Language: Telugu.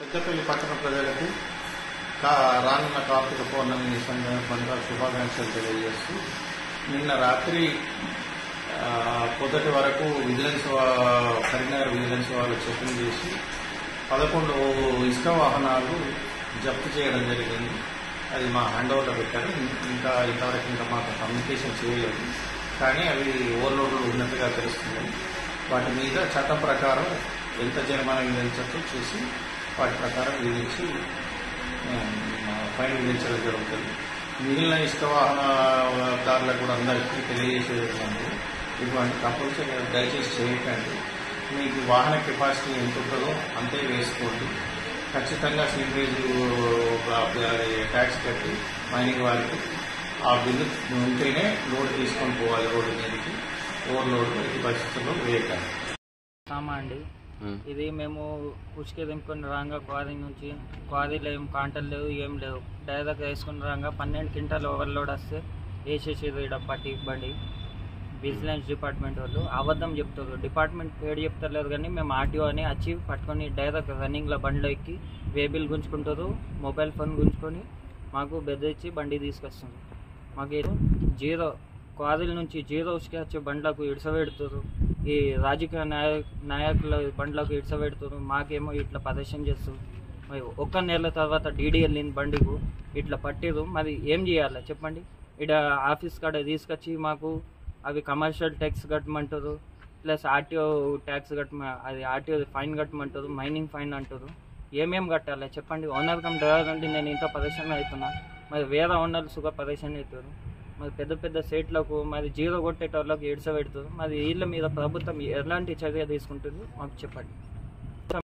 పెద్దపల్లి పట్టణ ప్రజలకు రానున్న కార్తీక పౌర్ణమి సందర్భంగా శుభాకాంక్షలు తెలియజేస్తూ నిన్న రాత్రి పొద్దుటి వరకు కరీంనగర్ విజిలెన్స్ వాళ్ళు చెకింగ్ చేసి 11 ఇసుక వాహనాలు జప్తు చేయడం జరిగింది. అది మా హ్యాండ్ ఓవర్లో పెట్టారు. ఇంతవరకు మాకు కమ్యూనికేషన్ చేయలేదు, కానీ అవి ఓవర్లోడ్లు ఉన్నట్టుగా తెలుస్తుంది. వాటి మీద చట్టం ప్రకారం ఎంత జరిమానా విధించచ్చో చూసి వాటి ప్రకారం విధించి ఫైన్ విధించడం జరుగుతుంది. మిగిలిన ఇసుక వాహనదారులకు కూడా అందరికీ తెలియజేసేది ఇటువంటి కంపల్సరీ దయచేసి చేయకండి. మీకు వాహన కెపాసిటీ ఎంత ఉంటుందో అంతే వేసుకోండి. ఖచ్చితంగా సీవరేజ్ ట్యాక్స్ కట్టి మైనింగ్ వారికి ఆ బిల్లు ఉంటేనే లోడ్ తీసుకొని పోవాలి. రోడ్డు మీదకి ఓవర్లోడ్ ఈ పరిస్థితుల్లో వేయకండి. అండి ఇది మేము ఉచికే దింపుకుని రాగా క్వారీ నుంచి క్వారీలో ఏం కాంటలు లేవు, ఏం లేవు. డైరెక్ట్ వేసుకుని రాగా 12 క్వింటాలు ఓవర్లోడ్ వస్తే వేసేసేది ఇక్కడ పట్టి బండి. విజిలెన్స్ డిపార్ట్మెంట్ వాళ్ళు అబద్ధం చెప్తారు. డిపార్ట్మెంట్ పేరు చెప్తలేరు, కానీ మేము ఆర్టీఓ అని వచ్చి పట్టుకొని డైరెక్ట్ రన్నింగ్లో బండిలో ఎక్కి వేబిల్ గుంజుకుంటారు, మొబైల్ ఫోన్ గుంజుకొని మాకు బెదిరించి బండి తీసుకొస్తుంది. మాకు జీరో క్వారీల నుంచి జీరో ఉసుకే వచ్చే బండ్లకు ఇడిసబెడుతారు. ఈ రాజకీయ నాయకుల బండ్లకు ఇడిసబెడుతారు. మాకేమో ఇట్లా ప్రదర్శన చేస్తారు. మరి 1 నెల తర్వాత డీడీ వెళ్ళింది బండికు, ఇట్లా పట్టిరు. మరి ఏం చేయాలి చెప్పండి? ఇక్కడ ఆఫీస్ కాడ తీసుకొచ్చి మాకు అవి కమర్షియల్ ట్యాక్స్ కట్టమంటారు, ప్లస్ ఆర్టీఓ ట్యాక్స్ అది ఆర్టీఓ ఫైన్ కట్టమంటారు, మైనింగ్ ఫైన్ అంటారు. ఏమేమి కట్టాలి చెప్పండి? ఓనర్ కమ్ డ్రైవర్ అంటే నేను ఇంత ప్రదర్శన అవుతున్నా, మరి వేరే ఓనర్లు సుగా ప్రదర్శన అవుతారు. మరి పెద్ద పెద్ద స్టేట్లకు మరి జీరో కొట్టేటోళ్ళకి ఇడిసబెడుతారు. మరి వీళ్ళ మీద ప్రభుత్వం ఎలాంటి చర్య తీసుకుంటుందో మాకు చెప్పండి.